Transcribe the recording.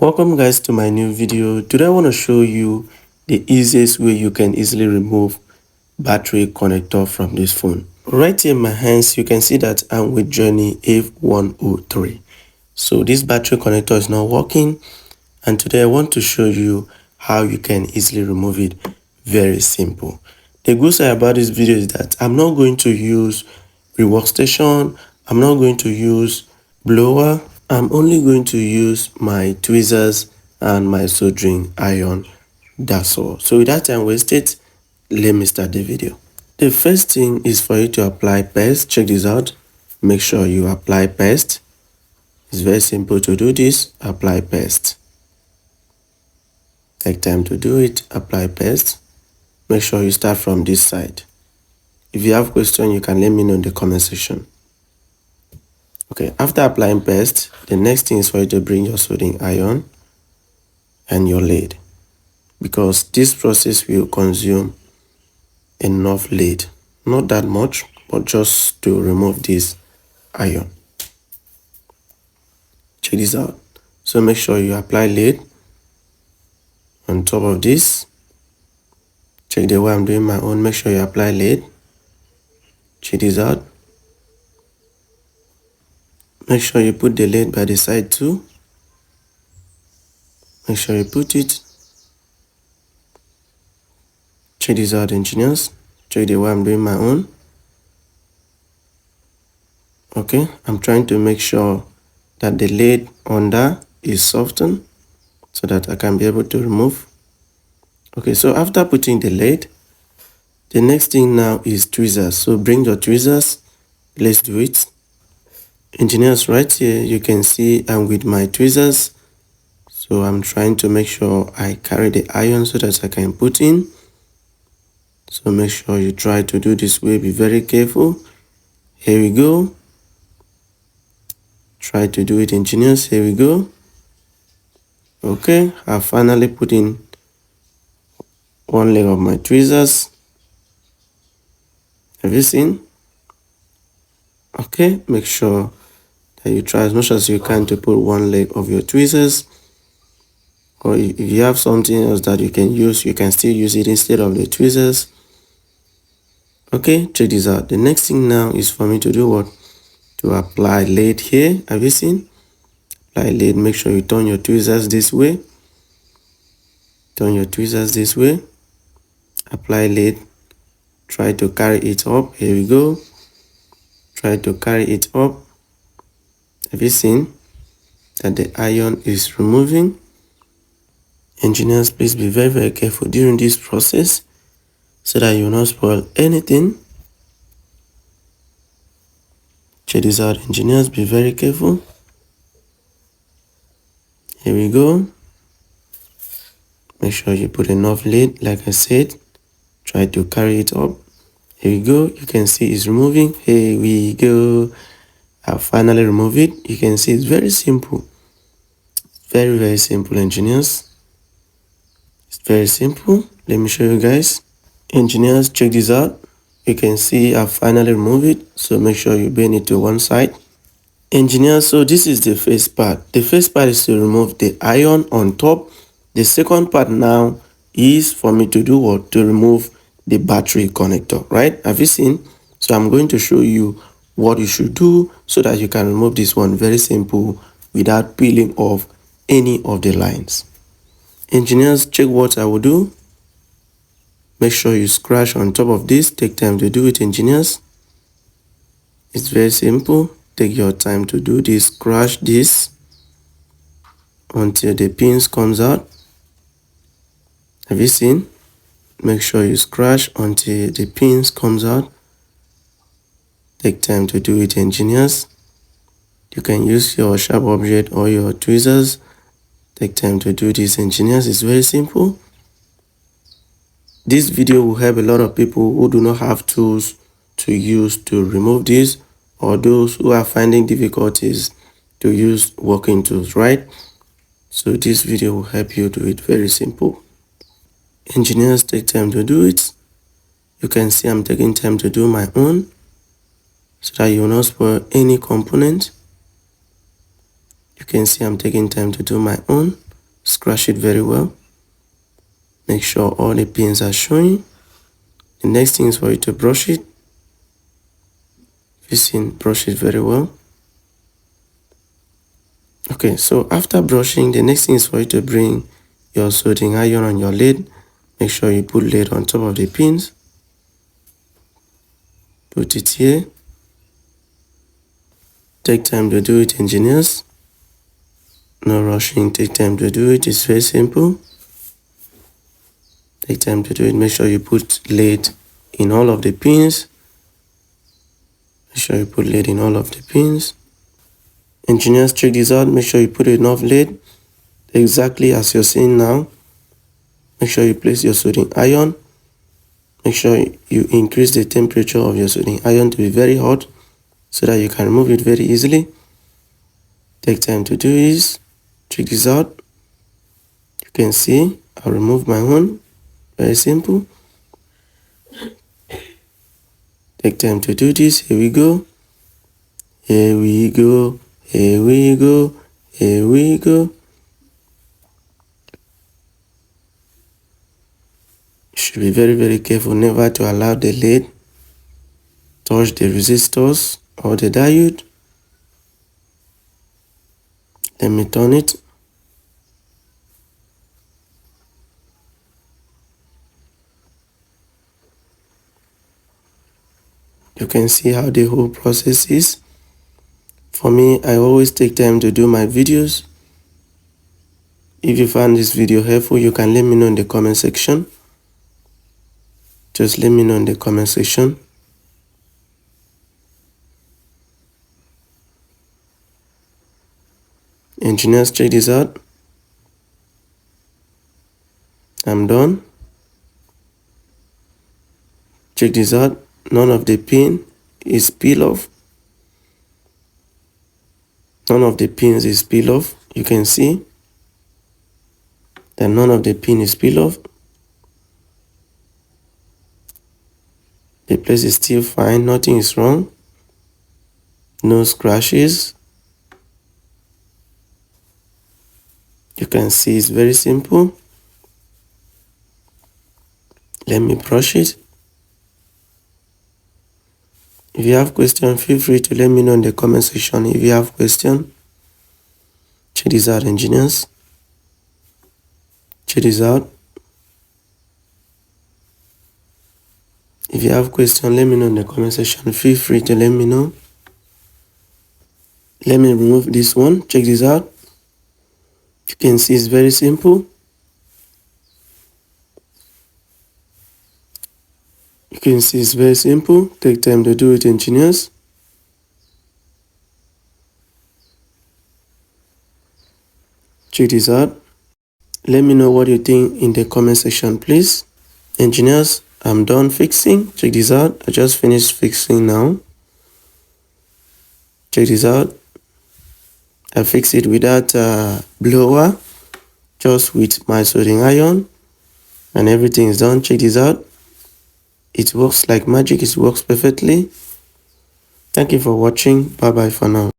Welcome guys to my new video. Today I want to show you the easiest way you can easily remove battery connector from this phone. Right here in my hands you can see that I'm with Gionee F103. So this battery connector is not working, and today I want to show you how you can easily remove it. Very simple. The good side about this video is that I'm not going to use Rework station, I'm not going to use blower. I'm only going to use my tweezers and my soldering iron. That's all. So without time wasted, let me start the video. The first thing is for you to apply paste. Check this out. Make sure you apply paste. It's very simple to do this. Apply paste. Take time to do it. Apply paste. Make sure you start from this side. If you have question, you can let me know in the comment section. Okay, after applying paste, the next thing is for you to bring your soldering iron and your lead, because this process will consume enough lead, not that much, but just to remove this iron. Check this out. So make sure you apply lead on top of this. Check the way I'm doing my own. Make sure you apply lead. Check this out. Make sure you put the lead by the side too. Make sure you put it. Check this out, engineers. Check the way I'm doing my own. Okay, I'm trying to make sure that the lead under is softened so that I can be able to remove. Okay, so after putting the lead, the next thing now is tweezers. So bring your tweezers. Let's do it. Engineers, right here you can see I'm with my tweezers. So I'm trying to make sure I carry the iron so that I can put in. So make sure you try to do this way. Be very careful. Here we go. Try to do it, engineers. Here we go. Okay, I finally put in one leg of my tweezers. Have you seen? Okay, make sure that you try as much as you can to put one leg of your tweezers, or if you have something else that you can use, you can still use it instead of the tweezers. Okay, check this out. The next thing now is for me to do what? To apply lead here. Have you seen? Apply lead. Make sure you turn your tweezers this way. Turn your tweezers this way. Apply lead. Try to carry it up. Here we go. Try to carry it up. Have you seen that the iron is removing? Engineers, please be very, very careful during this process so that you will not spoil anything. Check this out, engineers, be very careful. Here we go. Make sure you put enough lead, like I said. Try to carry it up. Here we go. You can see it's removing. Here we go. I finally remove it. You can see it's very simple. Very, very simple, engineers. It's very simple. Let me show you guys. Engineers, check this out. You can see I finally removed it. So make sure you bend it to one side. Engineers, so this is the first part. The first part is to remove the iron on top. The second part now is for me to do what? To remove the battery connector, right? Have you seen? So I'm going to show you what you should do so that you can remove this one. Very simple, without peeling off any of the lines. Engineers, check what I will do. Make sure you scratch on top of this. Take time to do it, engineers. It's very simple. Take your time to do this. Scratch this until the pins comes out. Have you seen? Make sure you scratch until the pins comes out. Take time to do it, engineers. You can use your sharp object or your tweezers. Take time to do this, engineers. It's very simple. This video will help a lot of people who do not have tools to use to remove this, or those who are finding difficulties to use working tools, right? So this video will help you do it. Very simple. Engineers, take time to do it. You can see I'm taking time to do my own so that you will not spoil any component. You can see I'm taking time to do my own. scratch it very well. Make sure all the pins are showing. The next thing is for you to brush it. You see, brush it very well. Okay, so after brushing, the next thing is for you to bring your soldering iron on your lid. Make sure you put lid on top of the pins. Put it here. Take time to do it, engineers. No rushing, take time to do it. It's very simple. Take time to do it. Make sure you put lid in all of the pins. Make sure you put lid in all of the pins. Engineers, check this out. Make sure you put enough lid, exactly as you're seeing now. Make sure you place your soldering iron. Make sure you increase the temperature of your soldering iron to be very hot so that you can remove it very easily. Take time to do this. Check this out. You can see I'll remove my own. Very simple. Take time to do this. Here we go. Here we go. Here we go. Here we go. You should be very, very careful never to allow the lid touch the resistors or the diode. Let me turn it. You can see how the whole process is. For me, I always take time to do my videos. If you found this video helpful, you can let me know in the comment section. Just let me know in the comment section. Engineers, check this out. I'm done. Check this out. None of the pin is peel off. None of the pins is peel off. You can see that none of the pin is peel off. The place is still fine. Nothing is wrong. No scratches. You can see it's very simple. Let me brush it. If you have questions, feel free to let me know in the comment section. If you have questions, check this out, engineers. Check this out. If you have questions, let me know in the comment section. Feel free to let me know. Let me remove this one. Check this out. You can see it's very simple. You can see it's very simple. Take time to do it, engineers. Check this out. Let me know what you think in the comment section, please. Engineers, I'm done fixing. Check this out. I just finished fixing now. Check this out. I fixed it without a blower, just with my soldering iron, and everything is done. Check this out. It works like magic. It works perfectly. Thank you for watching. Bye bye for now.